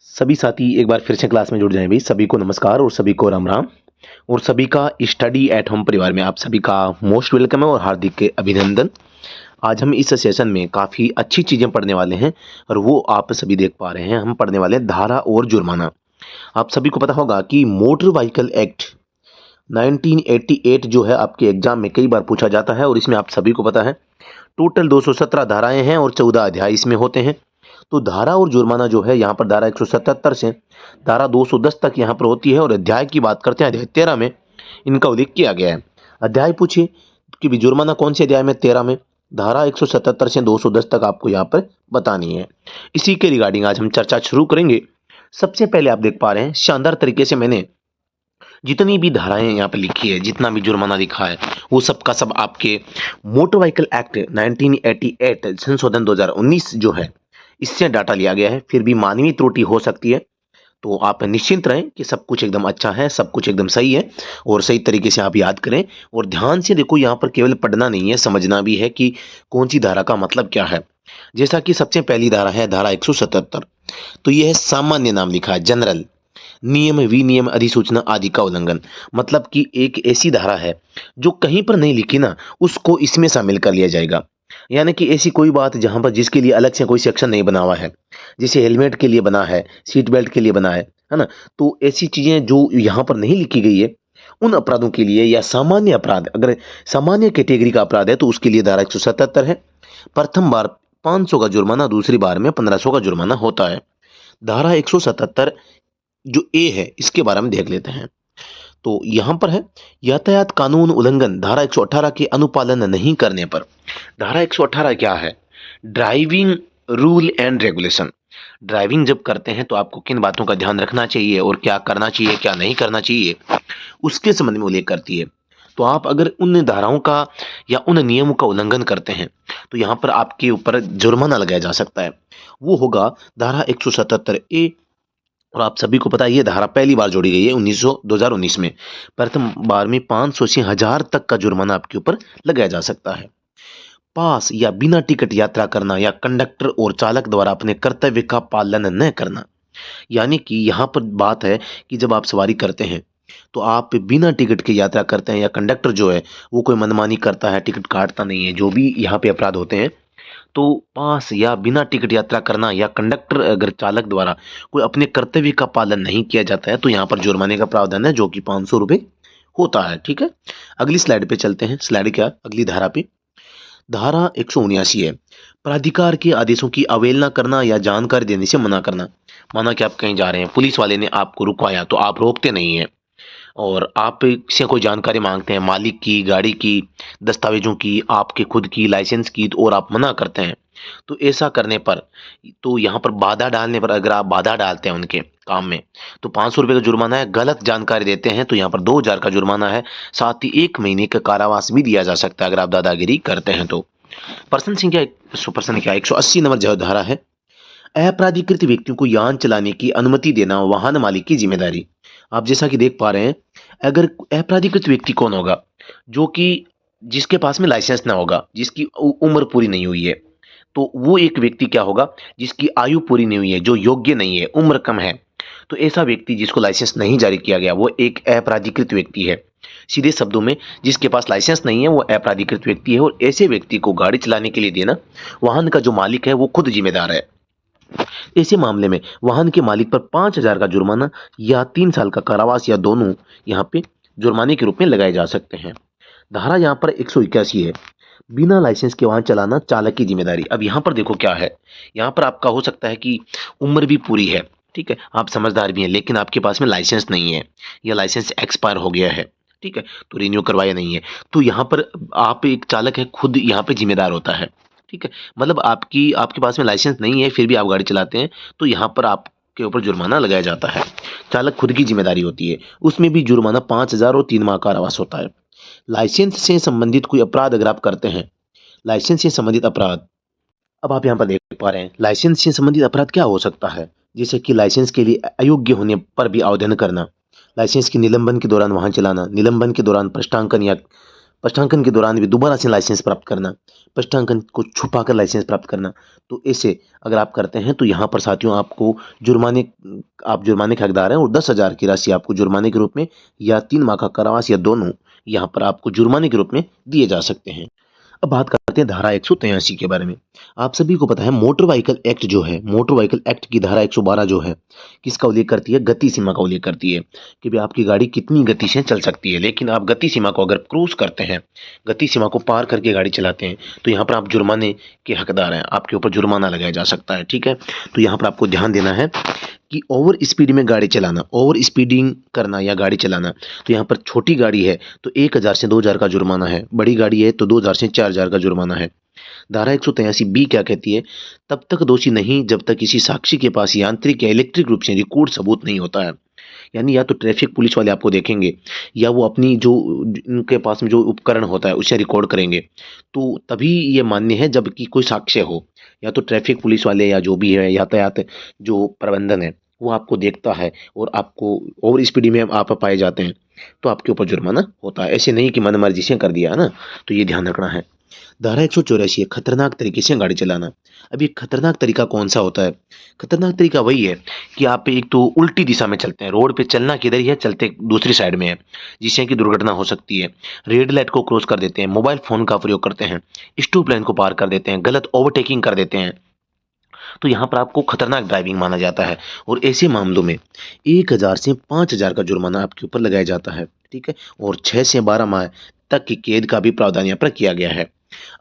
सभी साथी एक बार फिर से क्लास में जुड़ जाएं भाई। सभी को नमस्कार और सभी को राम राम और सभी का स्टडी एट होम परिवार में आप सभी का मोस्ट वेलकम है और हार्दिक के अभिनंदन। आज हम इस सेशन में काफ़ी अच्छी चीज़ें पढ़ने वाले हैं और वो आप सभी देख पा रहे हैं। हम पढ़ने वाले हैं धारा और जुर्माना। आप सभी को पता होगा कि मोटर व्हीकल एक्ट 1988 जो है आपके एग्जाम में कई बार पूछा जाता है और इसमें आप सभी को पता है टोटल 217 धाराएं हैं और 14 अध्याय इसमें होते हैं। तो धारा और जुर्माना जो है यहाँ पर धारा 177 से धारा 210 तक यहाँ पर होती है और अध्याय की बात करते हैं अध्याय 13 में इनका उल्लेख किया गया है। अध्याय पूछिए कि भी जुर्माना कौन से अध्याय में 13 में धारा 177 से 210 तक आपको यहाँ पर बतानी है। इसी के रिगार्डिंग आज हम चर्चा शुरू करेंगे। सबसे पहले आप देख पा रहे हैं शानदार तरीके से मैंने जितनी भी धाराएं यहाँ पे लिखी है, जितना भी जुर्माना लिखा है वो सब का सब आपके मोटर व्हीकल एक्ट 1988 संशोधन 2019 जो है इससे डाटा लिया गया है। फिर भी मानवीय त्रुटि हो सकती है तो आप निश्चिंत रहें कि सब कुछ एकदम अच्छा है, सब कुछ एकदम सही है और सही तरीके से आप याद करें और ध्यान से देखो। यहाँ पर केवल पढ़ना नहीं है, समझना भी है कि कौन सी धारा का मतलब क्या है। जैसा कि सबसे पहली धारा है धारा 177, तो यह है सामान्य नाम लिखा है जनरल नियम विनियम अधिसूचना आदि का उल्लंघन। मतलब कि एक ऐसी धारा है जो कहीं पर नहीं लिखी ना, उसको इसमें शामिल कर लिया जाएगा। यानी कि ऐसी कोई बात जहां पर जिसके लिए अलग से कोई सेक्शन नहीं बना हुआ है, जैसे हेलमेट के लिए बना है, सीट बेल्ट के लिए बना है ना। तो ऐसी चीजें जो यहाँ पर नहीं लिखी गई है उन अपराधों के लिए, या सामान्य अपराध अगर सामान्य कैटेगरी का अपराध है तो उसके लिए धारा 177 है। प्रथम बार 500 का जुर्माना, दूसरी बार में 1500 का जुर्माना होता है। धारा 177 जो ए है इसके बारे में देख लेते हैं। तो यहां पर है यातायात कानून उल्लंघन धारा 118 के अनुपालन नहीं करने पर। धारा 118 क्या है? Driving rule and regulation. Driving जब करते हैं तो आपको किन बातों का ध्यान रखना चाहिए और क्या करना चाहिए क्या नहीं करना चाहिए उसके संबंध में उल्लेख करती है। तो आप अगर उन धाराओं का या उन नियमों का उल्लंघन करते हैं तो यहाँ पर आपके ऊपर जुर्माना लगाया जा सकता है। वो होगा धारा 177 ए। और आप सभी को पता है ये धारा पहली बार जोड़ी गई है 2019 में। प्रथम बार में 500 से 1000 तक का जुर्माना आपके ऊपर लगाया जा सकता है। पास या बिना टिकट यात्रा करना या कंडक्टर और चालक द्वारा अपने कर्तव्य का पालन न करना। यानी कि यहाँ पर बात है कि जब आप सवारी करते हैं तो आप बिना टिकट के यात्रा करते हैं या कंडक्टर जो है वो कोई मनमानी करता है, टिकट काटता नहीं है, जो भी यहाँ पे अपराध होते हैं, तो पास या बिना टिकट यात्रा करना या कंडक्टर अगर चालक द्वारा कोई अपने कर्तव्य का पालन नहीं किया जाता है तो यहाँ पर जुर्माने का प्रावधान है जो कि 500 रुपये होता है। ठीक है, अगली स्लाइड पे चलते हैं। स्लाइड क्या, अगली धारा पे धारा 179 है प्राधिकार के आदेशों की अवहेलना करना या जानकारी देने से मना करना। माना कि आप कहीं जा रहे हैं, पुलिस वाले ने आपको रुकवाया तो आप रोकते नहीं है और आप से कोई जानकारी मांगते हैं मालिक की, गाड़ी की, दस्तावेजों की, आपके खुद की, लाइसेंस की, तो और आप मना करते हैं तो ऐसा करने पर, तो यहाँ पर बाधा डालने पर, अगर आप बाधा डालते हैं उनके काम में तो 500 रुपये का जुर्माना है। गलत जानकारी देते हैं तो यहाँ पर 2000 का जुर्माना है। साथ ही 1 महीने का कारावास भी दिया जा सकता है अगर आप दादागिरी करते हैं तो। प्रश्न संख्या 180 नंबर जो धारा है अपराधीकृत व्यक्तियों को यान चलाने की अनुमति देना वाहन मालिक की जिम्मेदारी। आप जैसा कि देख पा रहे हैं, अगर अपराधीकृत व्यक्ति कौन होगा? जो कि जिसके पास में लाइसेंस ना होगा, जिसकी उम्र पूरी नहीं हुई है, तो वो एक व्यक्ति क्या होगा? जिसकी आयु पूरी नहीं हुई है, जो योग्य नहीं है, उम्र कम है, तो ऐसा व्यक्ति जिसको लाइसेंस नहीं जारी किया गया वो एक अपराधीकृत व्यक्ति है। सीधे शब्दों में जिसके पास लाइसेंस नहीं है वो अपराधीकृत व्यक्ति है और ऐसे व्यक्ति को गाड़ी चलाने के लिए देना वाहन का जो मालिक है वो खुद जिम्मेदार है। ऐसे मामले में वाहन के मालिक पर 5000 का जुर्माना या 3 साल का कारावास या दोनों यहाँ पे जुर्माने के रूप में लगाए जा सकते हैं। धारा यहाँ पर 181 है बिना लाइसेंस के वाहन चलाना चालक की जिम्मेदारी। अब यहाँ पर देखो क्या है, यहाँ पर आपका हो सकता है कि उम्र भी पूरी है, ठीक है, आप समझदार भी हैं, लेकिन आपके पास में लाइसेंस नहीं है या लाइसेंस एक्सपायर हो गया है, ठीक है, तो रिन्यू करवाया नहीं है, तो यहाँ पर आप एक चालक है खुद यहाँ पे जिम्मेदार होता है। ठीक है, मतलब आपके पास में लाइसेंस नहीं है फिर भी आप गाड़ी चलाते हैं तो यहाँ पर आपके ऊपर जुर्माना लगाया जाता है। चालक खुद की जिम्मेदारी होती है, उसमें भी जुर्माना 5000 और 3 माह कारावास होता है। लाइसेंस से संबंधित कोई अपराध अगर आप करते हैं, लाइसेंस से संबंधित अपराध, अब आप यहाँ पर देख पा रहे हैं लाइसेंस से संबंधित अपराध क्या हो सकता है, जैसे कि लाइसेंस के लिए अयोग्य होने पर भी आवेदन करना, लाइसेंस के निलंबन के दौरान वाहन चलाना, निलंबन के दौरान पृष्ठांकन या पष्टांकन के दौरान भी दोबारा से लाइसेंस प्राप्त करना, पष्टांकन को छुपाकर लाइसेंस प्राप्त करना। तो ऐसे अगर आप करते हैं तो यहाँ पर साथियों आपको जुर्माने आप जुर्माने के हकदार हैं और 10,000 की राशि आपको जुर्माने के रूप में या 3 माह का कारावास या दोनों यहाँ पर आपको जुर्माने के रूप में दिए जा सकते हैं। अब बात करते हैं धारा 183 के बारे में। आप सभी को पता है मोटर व्हीकल एक्ट जो है, मोटर व्हीकल एक्ट की धारा 112 जो है, किसका उल्लेख करती है? गति सीमा का उल्लेख करती है कि भाई आपकी गाड़ी कितनी गति से चल सकती है। लेकिन आप गति सीमा को अगर क्रॉस करते हैं, गति सीमा को पार करके गाड़ी चलाते हैं, तो यहाँ पर आप जुर्माने के हकदार हैं, आपके ऊपर जुर्माना लगाया जा सकता है। ठीक है, तो यहाँ पर आपको ध्यान देना है कि ओवर स्पीड में गाड़ी चलाना, ओवर स्पीडिंग करना या गाड़ी चलाना, तो यहाँ पर छोटी गाड़ी है तो 1,000 से 2,000 का जुर्माना है, बड़ी गाड़ी है तो 2,000 से 4,000 का जुर्माना है। धारा 183 बी क्या कहती है? तब तक दोषी नहीं जब तक किसी साक्षी के पास यांत्रिक या इलेक्ट्रिक रूप से रिकॉर्ड सबूत नहीं होता है। यानी या तो ट्रैफिक पुलिस वाले आपको देखेंगे या वो अपनी जो उनके पास में जो उपकरण होता है उसे रिकॉर्ड करेंगे, तो तभी ये मान्य है जबकि कोई साक्ष्य हो। या तो ट्रैफिक पुलिस वाले या जो भी है यातायात जो प्रबंधन है वो आपको देखता है और आपको ओवर स्पीड में आप पाए जाते हैं तो आपके ऊपर जुर्माना होता है। ऐसे नहीं कि मन मर्जी से कर दिया है ना, तो ये ध्यान रखना है। धारा 184 है खतरनाक तरीके से गाड़ी चलाना। अब ये खतरनाक तरीका कौन सा होता है? खतरनाक तरीका वही है कि आप एक तो उल्टी दिशा में चलते हैं, रोड पे चलना किधर ही है, चलते दूसरी साइड में है, जिससे कि दुर्घटना हो सकती है। रेड लाइट को क्रॉस कर देते हैं, मोबाइल फोन का प्रयोग करते हैं, स्टॉप लाइन को पार कर देते हैं, गलत ओवरटेकिंग कर देते हैं, तो यहाँ पर आपको खतरनाक ड्राइविंग माना जाता है और ऐसे मामलों में 1,000 से 5,000 का जुर्माना आपके ऊपर लगाया जाता है। ठीक है, और 6 से 12 माह तक की कैद का भी प्रावधान यहाँ पर किया गया है।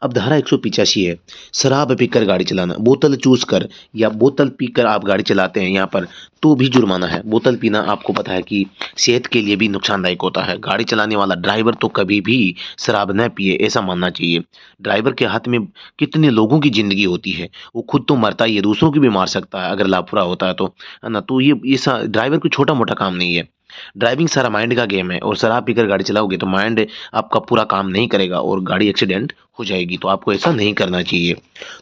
अब धारा 185 है शराब पीकर गाड़ी चलाना। बोतल चूस कर या बोतल पीकर आप गाड़ी चलाते हैं यहाँ पर तो भी जुर्माना है। बोतल पीना आपको पता है कि सेहत के लिए भी नुकसानदायक होता है। गाड़ी चलाने वाला ड्राइवर तो कभी भी शराब न पिए, ऐसा मानना चाहिए। ड्राइवर के हाथ में कितने लोगों की जिंदगी होती है, वो खुद तो मरता ही है, दूसरों की भी मार सकता है अगर लापरवाह होता है तो, है ना। तो ये ड्राइवर कोई छोटा मोटा काम नहीं है। ड्राइविंग सारा माइंड का गेम है और शराब पीकर गाड़ी चलाओगे तो माइंड आपका पूरा काम नहीं करेगा और गाड़ी एक्सीडेंट हो जाएगी, तो आपको ऐसा नहीं करना चाहिए।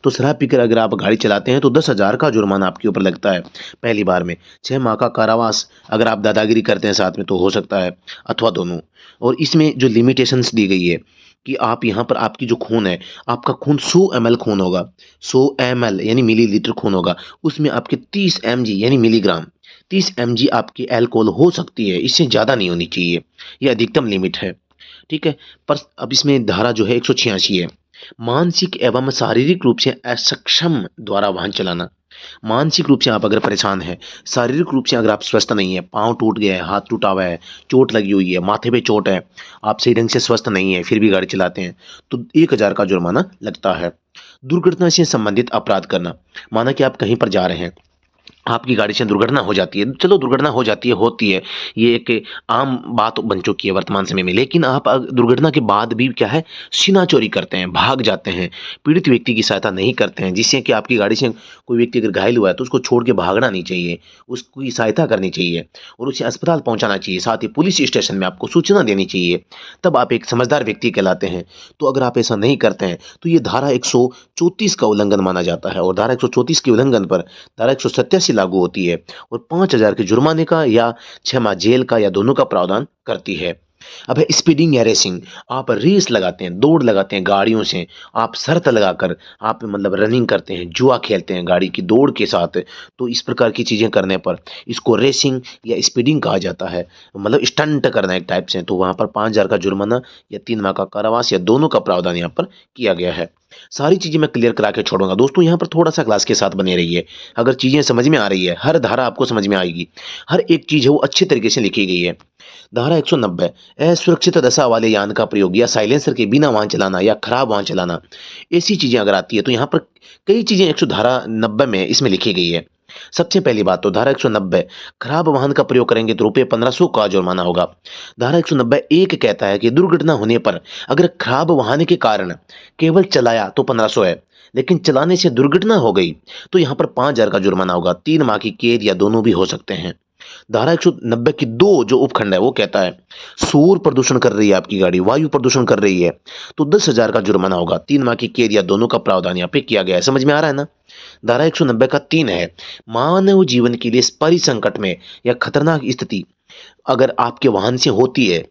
तो शराब पीकर अगर आप गाड़ी चलाते हैं तो 10,000 का जुर्माना आपके ऊपर लगता है पहली बार में। 6 माह का कारावास अगर आप दादागिरी करते हैं साथ में तो हो सकता है, अथवा दोनों। और इसमें जो लिमिटेशंस दी गई है कि आप यहाँ पर आपकी जो खून है, आपका खून 100 ml खून होगा, 100 ml यानी मिलीलीटर खून होगा, उसमें आपके 30 mg यानी मिलीग्राम 30 mg आपकी अल्कोहल हो सकती है, इससे ज़्यादा नहीं होनी चाहिए, ये अधिकतम लिमिट है। ठीक है, पर अब इसमें धारा जो है 186 है मानसिक एवं शारीरिक रूप से असक्षम द्वारा वाहन चलाना। मानसिक रूप से आप अगर परेशान हैं, शारीरिक रूप से अगर आप स्वस्थ नहीं है, पाँव टूट गया है, हाथ टूटा हुआ है, चोट लगी हुई है, माथे पे चोट है, आप सही ढंग से स्वस्थ नहीं है फिर भी गाड़ी चलाते हैं तो 1,000 का जुर्माना लगता है। दुर्घटना से संबंधित अपराध करना, माना कि आप कहीं पर जा रहे हैं, आपकी गाड़ी से दुर्घटना हो जाती है, चलो दुर्घटना हो जाती है, होती है, ये एक आम बात बन चुकी है वर्तमान समय में। लेकिन आप दुर्घटना के बाद भी क्या है, सीना चोरी करते हैं, भाग जाते हैं, पीड़ित व्यक्ति की सहायता नहीं करते हैं, जिससे कि आपकी गाड़ी से कोई व्यक्ति अगर घायल हुआ है तो उसको छोड़ के भागना नहीं चाहिए, उसकी सहायता करनी चाहिए और उसे अस्पताल पहुंचाना चाहिए, साथ ही पुलिस स्टेशन में आपको सूचना देनी चाहिए, तब आप एक समझदार व्यक्ति कहलाते हैं। तो अगर आप ऐसा नहीं करते हैं तो ये धारा 134 का उल्लंघन माना जाता है और धारा 134 के उल्लंघन पर धारा 187 लागू होती है और 5,000 के जुर्माने का या 6 माह जेल का या दोनों का प्रावधान करती है। अब है स्पीडिंग या रेसिंग, आप रेस लगाते हैं, दौड़ लगाते हैं गाड़ियों से, आप शर्त लगाकर आप मतलब रनिंग करते हैं, जुआ खेलते हैं गाड़ी की दौड़ के साथ, तो इस प्रकार की चीज़ें करने पर इसको रेसिंग या स्पीडिंग कहा जाता है, मतलब स्टंट करना एक टाइप से। तो वहाँ पर 5,000 का जुर्माना या 3 माह का कारावास या दोनों का प्रावधान यहाँ पर किया गया है। सारी चीज़ें मैं क्लियर करा के छोड़ूंगा दोस्तों, यहाँ पर थोड़ा सा क्लास के साथ बने रहिए। अगर चीज़ें समझ में आ रही है, हर धारा आपको समझ में आएगी, हर एक चीज़ है वो अच्छे तरीके से लिखी गई है। धारा 190 असुरक्षित दशा वाले यान का प्रयोग या साइलेंसर के बिना वाहन चलाना या खराब वाहन चलाना, ऐसी चीज़ें अगर आती है तो यहाँ पर कई चीज़ें 190 में इसमें लिखी गई है। सबसे पहली बात तो धारा 190 खराब वाहन का प्रयोग करेंगे तो रुपये 1,500 का जुर्माना होगा। धारा 190 एक कहता है कि दुर्घटना होने पर अगर खराब वाहन के कारण केवल चलाया तो 1,500 है, लेकिन चलाने से दुर्घटना हो गई तो यहाँ पर 5,000 का जुर्माना होगा, 3 माह की कैद या दोनों भी हो सकते हैं। धारा 190 की 2 जो उपखंड है वो कहता है शोर प्रदूषण कर रही है आपकी गाड़ी, वायु प्रदूषण कर रही है तो 10,000 का जुर्माना होगा, 3 माह की कैद या दोनों का प्रावधान यहाँ पे किया गया है। समझ में आ रहा है ना। धारा 190 का 3 है मानव जीवन के लिए परिसंकट में या खतरनाक स्थिति अगर आपके वाहन से होती है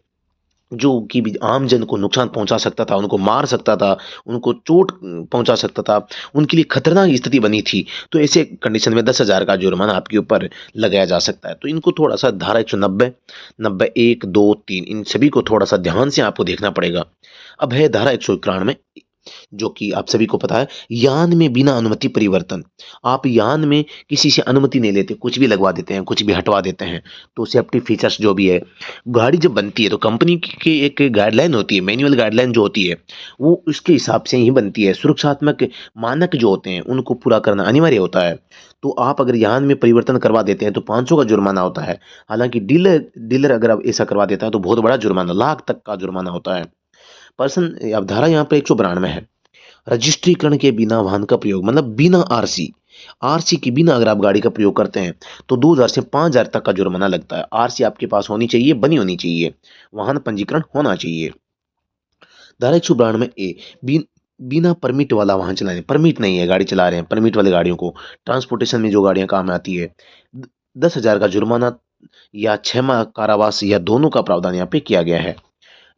जो कि भी आम जन को नुकसान पहुंचा सकता था, उनको मार सकता था, उनको चोट पहुंचा सकता था, उनके लिए खतरनाक स्थिति बनी थी। तो ऐसे कंडीशन में 10,000 का जुर्माना आपके ऊपर लगाया जा सकता है। तो इनको थोड़ा-सा धारा 190, 90 1, 2, 3 इन सभी को थोड़ा-सा ध्यान से आपको देखना पड़ेगा। अब है धारा 191, जो कि आप सभी को पता है, यान में बिना अनुमति परिवर्तन। आप यान में किसी से अनुमति नहीं लेते, कुछ भी लगवा देते हैं, कुछ भी हटवा देते हैं। तो सेफ्टी फीचर्स जो भी है, गाड़ी जब बनती है तो कंपनी की एक गाइडलाइन होती है, मैनुअल गाइडलाइन जो होती है, वो उसके हिसाब से ही बनती है। सुरक्षात्मक मानक जो होते हैं, उनको पूरा करना अनिवार्य होता है। तो आप अगर यान में परिवर्तन करवा देते हैं तो 500 का जुर्माना होता है। हालाँकि डीलर डीलर अगर आप ऐसा करवा देता है तो बहुत बड़ा जुर्माना, लाख तक का जुर्माना होता है। पर्सन अब धारा यहाँ पे 192 है। रजिस्ट्रीकरण के बिना वाहन का प्रयोग, मतलब बिना आरसी, आरसी के बिना अगर आप गाड़ी का प्रयोग करते हैं तो 2,000 से 5,000 तक का जुर्माना लगता है। आरसी आपके पास होनी चाहिए, बनी होनी चाहिए, वाहन पंजीकरण होना चाहिए। धारा 192 ए, बिना परमिट वाला वाहन चलाने, परमिट नहीं है, गाड़ी चला रहे हैं, परमिट वाली गाड़ियों को, ट्रांसपोर्टेशन में जो गाड़ियां काम आती है, 10,000 का जुर्माना या 6 माह कारावास या दोनों का प्रावधान यहाँ पे किया गया है।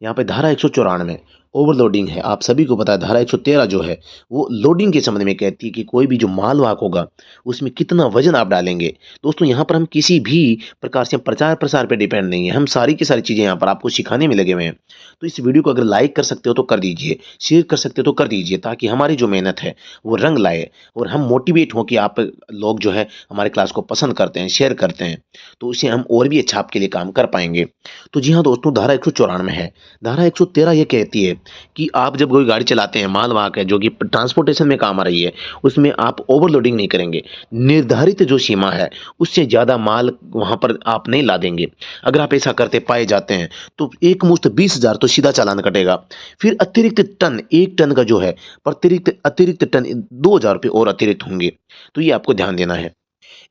यहाँ पे धारा 194 ओवरलोडिंग है। आप सभी को पता है धारा 113 जो है वो लोडिंग के संबंध में कहती है कि कोई भी जो माल वाहक होगा उसमें कितना वजन आप डालेंगे। दोस्तों यहाँ पर हम किसी भी प्रकार से प्रचार प्रसार पे डिपेंड नहीं है, हम सारी की सारी चीज़ें यहाँ पर आपको सिखाने में लगे हुए हैं। तो इस वीडियो को अगर लाइक कर सकते हो तो कर दीजिए, शेयर कर सकते हो तो कर दीजिए, ताकि हमारी जो मेहनत है वो रंग लाए और हम मोटिवेट हों कि आप लोग जो है हमारे क्लास को पसंद करते हैं, शेयर करते हैं, तो उससे हम और भी अच्छा आपके लिए काम कर पाएंगे। तो जी हाँ दोस्तों, धारा 194 है। धारा 113 ये कहती है कि आप जब कोई गाड़ी चलाते हैं, माल वाहक है जो कि ट्रांसपोर्टेशन में काम आ रही है, उसमें आप ओवरलोडिंग नहीं करेंगे। निर्धारित जो सीमा है उससे ज़्यादा माल वहाँ पर आप नहीं ला देंगे। अगर आप ऐसा करते पाए जाते हैं तो एक मुश्त 20,000 तो सीधा चालान कटेगा। फिर अतिरिक्त टन, 1 टन का जो है, अतिरिक्त अतिरिक्त टन 2,000 रुपये और अतिरिक्त होंगे। तो ये आपको ध्यान देना है।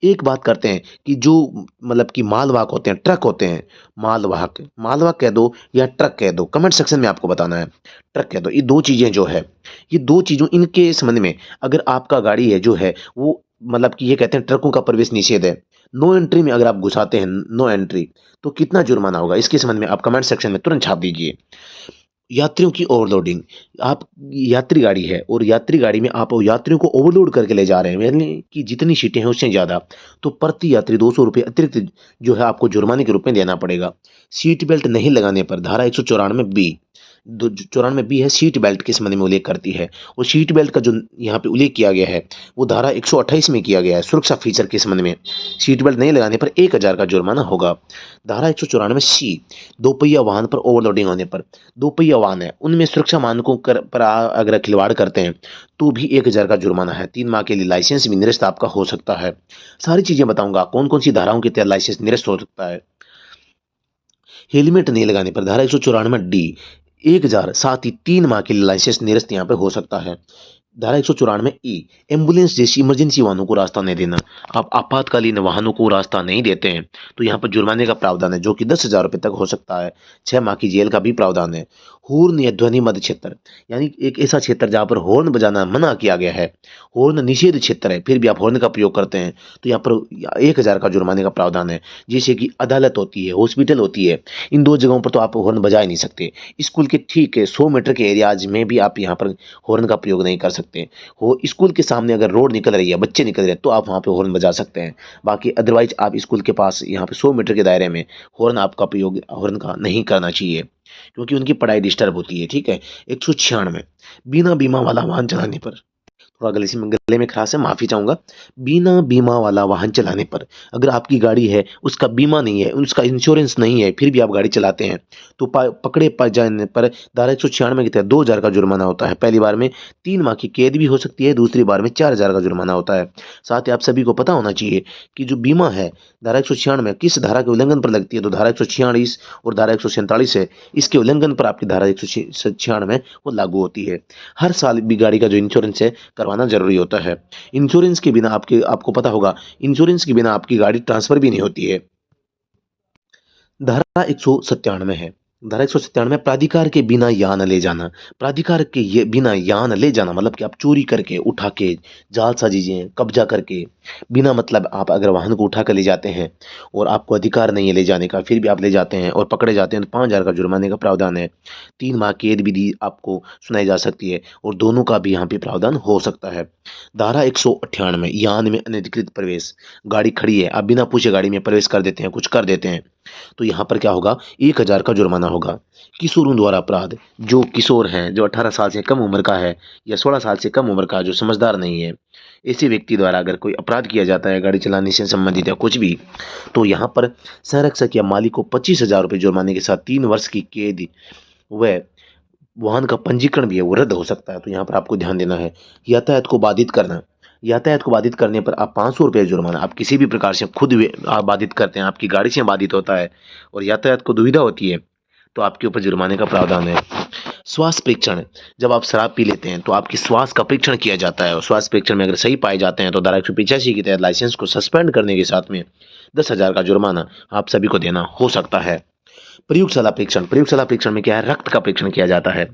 एक बात करते हैं कि जो मतलब कि मालवाहक होते हैं, ट्रक होते हैं, मालवाहक, मालवाहक कह दो या ट्रक कह दो, कमेंट सेक्शन में आपको बताना है। ट्रक कह दो, ये 2 चीज़ें जो है, ये 2 चीज़ों इनके संबंध में अगर आपका गाड़ी है जो है वो मतलब कि ये कहते हैं ट्रकों का प्रवेश निषेध है। नो एंट्री में अगर आप घुसाते हैं, नो एंट्री, तो कितना जुर्माना होगा इसके संबंध में आप कमेंट सेक्शन में तुरंत छाप दीजिए। यात्रियों की ओवरलोडिंग, आप यात्री गाड़ी है और यात्री गाड़ी में आप यात्रियों को ओवरलोड करके ले जा रहे हैं, यानी कि जितनी सीटें हैं उससे ज़्यादा, तो प्रति यात्री 200 रुपये अतिरिक्त जो है आपको जुर्माने के रूप में देना पड़ेगा। सीट बेल्ट नहीं लगाने पर धारा 194 बी, 94 बी है, सीट बेल्ट के संबंध में उल्लेख करती है। और सीट बेल्ट का जो यहाँ पे उल्लेख किया गया है वो धारा 128 में किया गया है, सुरक्षा फीचर के संबंध में। सीट बेल्ट नहीं लगाने पर 1,000 का जुर्माना होगा। धारा 194 सी, दोपहिया वाहन पर ओवरलोडिंग होने पर, दोपहिया वाहन है उनमें सुरक्षा मानकों पर अगर खिलवाड़ करते हैं तो भी 1,000 का जुर्माना है। 3 माह के लिए लाइसेंस भी निरस्त आपका हो सकता है। सारी चीजें बताऊंगा कौन कौन सी धाराओं के तहत लाइसेंस निरस्त हो सकता है। हेलमेट नहीं लगाने पर धारा 194 डी, 1,000, साथ ही 3 माह के लिए लाइसेंस निरस्त यहाँ पे हो सकता है। धारा 194 ई, एम्बुलेंस जैसी इमरजेंसी वाहनों को रास्ता नहीं देना। आप आपातकालीन वाहनों को रास्ता नहीं देते हैं तो यहाँ पर जुर्माने का प्रावधान है जो कि 10,000 रुपये तक हो सकता है। 6 माह की जेल का भी प्रावधान है। हॉर्न या ध्वनि मद क्षेत्र, यानी एक ऐसा क्षेत्र जहाँ पर हॉर्न बजाना मना किया गया है, हॉर्न निषेध क्षेत्र है, फिर भी आप हॉर्न का प्रयोग करते हैं तो यहाँ पर 1,000 का जुर्माने का प्रावधान है। जैसे कि अदालत होती है, हॉस्पिटल होती है, इन 2 जगहों पर तो आप हॉर्न बजा ही नहीं सकते। स्कूल के ठीक है 100 मीटर के एरियाज में भी आप यहाँ पर हॉर्न का प्रयोग नहीं कर सकते हो। स्कूल के सामने अगर रोड निकल रही है, बच्चे निकल रहे हैं, तो आप वहाँ पे हॉर्न बजा सकते हैं। बाकी अदरवाइज आप स्कूल के पास यहाँ पे 100 मीटर के दायरे में हॉर्न आपका प्रयोग हॉर्न का नहीं करना चाहिए, क्योंकि उनकी पढ़ाई डिस्टर्ब होती है। ठीक है। 196, बिना बीमा वाला वाहन चलाने पर, थोड़ा गले में खराश है, माफ़ी चाहूँगा। बिना बीमा वाला वाहन चलाने पर, अगर आपकी गाड़ी है उसका बीमा नहीं है, उसका इंश्योरेंस नहीं है, फिर भी आप गाड़ी चलाते हैं तो पकड़े पा जाने पर धारा 196 के तहत 2,000 का जुर्माना होता है। पहली बार में 3 माह की कैद भी हो सकती है, दूसरी बार में 4,000 का जुर्माना होता है। साथ ही आप सभी को पता होना चाहिए कि जो बीमा है धारा 196 किस धारा के उल्लंघन पर लगती है, तो धारा 146 और धारा 147 है, इसके उल्लंघन पर आपकी धारा 196 वो लागू होती है। हर साल भी गाड़ी का जो इंश्योरेंस है करवाना जरूरी होता है। इंश्योरेंस के बिना आपको पता होगा, इंश्योरेंस के बिना आपकी गाड़ी ट्रांसफर भी नहीं होती है। धारा 197 है, धारा 197 प्राधिकार के बिना या न ले जाना। प्राधिकार के ये बिना या न ले जाना मतलब कि आप चोरी करके, उठा के, जालसाजी, कब्जा करके, बिना मतलब आप अगर वाहन को उठा कर ले जाते हैं और आपको अधिकार नहीं है ले जाने का, फिर भी आप ले जाते हैं और पकड़े जाते हैं तो 5,000 का जुर्माने का प्रावधान है। 3 माह कैद भी आपको सुनाई जा सकती है और दोनों का भी यहाँ पे प्रावधान हो सकता है। धारा 198 यान में अनधिकृत प्रवेश। गाड़ी खड़ी है, आप बिना पूछे गाड़ी में प्रवेश कर देते हैं, कुछ कर देते हैं, तो यहाँ पर क्या होगा, 1,000 का जुर्माना होगा। किशोरों द्वारा अपराध। जो किशोर हैं, जो 18 साल से कम उम्र का है या 16 साल से कम उम्र का जो समझदार नहीं है, ऐसे व्यक्ति द्वारा अगर कोई अपराध किया जाता है गाड़ी चलाने से संबंधित या कुछ भी, तो यहाँ पर संरक्षक या मालिक को 25,000 रुपये जुर्माने के साथ 3 वर्ष की कैद व वाहन का पंजीकरण भी है वो रद्द हो सकता है। तो यहाँ पर आपको ध्यान देना है। यातायात को बाधित करना। यातायात को बाधित करने पर आप 500 रुपये जुर्माना, आप किसी भी प्रकार से खुद आप बाधित करते हैं, आपकी गाड़ी से बाधित होता है और यातायात को दुविधा होती है, तो आपके ऊपर जुर्माने का प्रावधान है। स्वास्थ्य परीक्षण। जब आप शराब पी लेते हैं तो आपकी स्वास्थ्य का परीक्षण किया जाता है और स्वास्थ्य परीक्षण में अगर सही पाए जाते हैं तो धारा 185 के तहत लाइसेंस को सस्पेंड करने के साथ में 10,000 का जुर्माना आप सभी को देना हो सकता है। प्रयोगशाला परीक्षण। प्रयोगशाला परीक्षण में क्या है, रक्त का परीक्षण किया जाता है।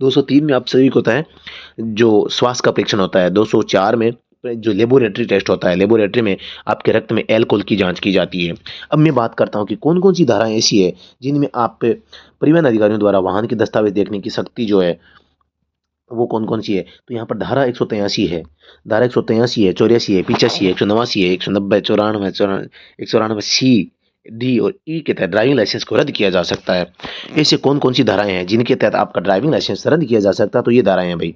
203 में आप सभी को होता है जो स्वास्थ्य का परीक्षण होता है। 204 में जो लेबोरेटरी टेस्ट होता है, लेबोरेटरी में आपके रक्त में एल्कोहल की जांच की जाती है। अब मैं बात करता हूँ कि कौन कौन सी धाराएं ऐसी है जिनमें आप परिवहन अधिकारियों द्वारा वाहन के दस्तावेज देखने की सख्ती जो है वो कौन कौन सी है। तो यहाँ पर धारा 183 है, धारा 183 है, 84 है, 85 है, 189 है, 190, 94, 194 सी, डी और ई के तहत ड्राइविंग लाइसेंस को रद्द किया जा सकता है। ऐसे कौन कौन सी धाराएं हैं जिनके तहत आपका ड्राइविंग लाइसेंस रद्द किया जा सकता है, तो ये धाराएं हैं भाई।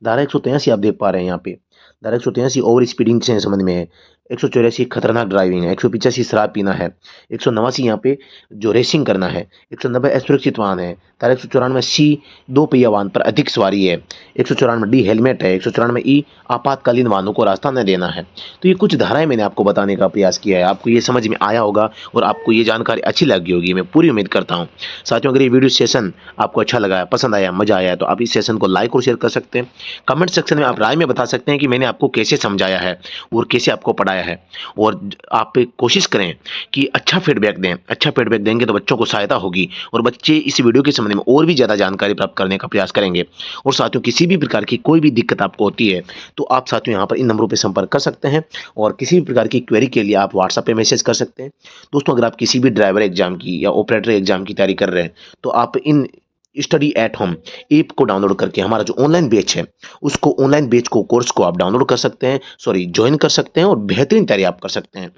धारा 183 आप देख पा रहे हैं यहाँ पे, धारा 183 ओवर स्पीडिंग से संबंध में है। 184 खतरनाक ड्राइविंग है। 185 शराब पीना है। 189 यहाँ पे जो रेसिंग करना है। 190 असुरक्षित वाहन है। धारा 194 सी 2 पहिया वाहन पर अधिक सवारी है। 194 डी हेलमेट है। 194 ई आपातकालीन वाहनों को रास्ता न देना है। तो ये कुछ धाराएं मैंने आपको बताने का प्रयास किया है, आपको ये समझ में आया होगा और आपको ये जानकारी अच्छी लगी होगी, मैं पूरी उम्मीद करता हूँ। साथियों, अगर ये वीडियो सेशन आपको अच्छा लगा है, पसंद आया, मजा आया है, तो आप इस सेशन को लाइक और शेयर कर सकते हैं। कमेंट सेक्शन में आप राय में बता सकते हैं कि मैंने आपको कैसे समझाया है और कैसे आपको पढ़ाया है, और आप कोशिश करें कि अच्छा फीडबैक दें। अच्छा फीडबैक देंगे तो बच्चों को सहायता होगी और बच्चे इस वीडियो के संबंध में और भी ज़्यादा जानकारी प्राप्त करने का प्रयास करेंगे। और साथियों, किसी भी प्रकार की कोई भी दिक्कत आपको होती है तो आप साथियों यहाँ पर इन नंबरों पर संपर्क कर सकते हैं और किसी भी प्रकार की क्वेरी के लिए आप व्हाट्सएप पे मैसेज कर सकते हैं। दोस्तों, अगर आप किसी भी ड्राइवर एग्जाम की या ऑपरेटर एग्जाम की तैयारी कर रहे हैं तो आप in study at home app को डाउनलोड करके हमारा जो ऑनलाइन बैच है उसको, ऑनलाइन बैच को, कोर्स को आप डाउनलोड कर सकते हैं, ज्वाइन कर सकते हैं और बेहतरीन तैयारी आप कर सकते हैं।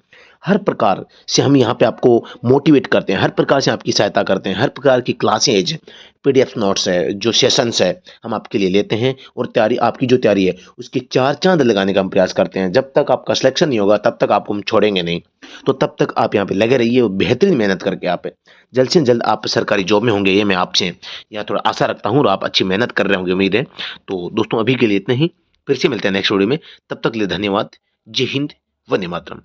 हर प्रकार से हम यहाँ पे आपको मोटिवेट करते हैं, हर प्रकार से आपकी सहायता करते हैं, हर प्रकार की क्लासेज, पीडीएफ नोट्स है, जो सेशंस है, हम आपके लिए लेते हैं और तैयारी, आपकी जो तैयारी है उसकी 4 चांद लगाने का हम प्रयास करते हैं। जब तक आपका सिलेक्शन नहीं होगा तब तक आपको हम छोड़ेंगे नहीं। तो तब तक आप यहाँ पे लगे रहिए और बेहतरीन मेहनत करके आप जल्द से जल्द आप सरकारी जॉब में होंगे, ये मैं आपसे यहाँ थोड़ा आशा रखता हूँ और आप अच्छी मेहनत कर रहे होंगे, उम्मीद है। तो दोस्तों, अभी के लिए इतना ही, फिर से मिलते हैं नेक्स्ट वीडियो में। तब तक के लिए धन्यवाद। जय हिंद, वंदे मातरम।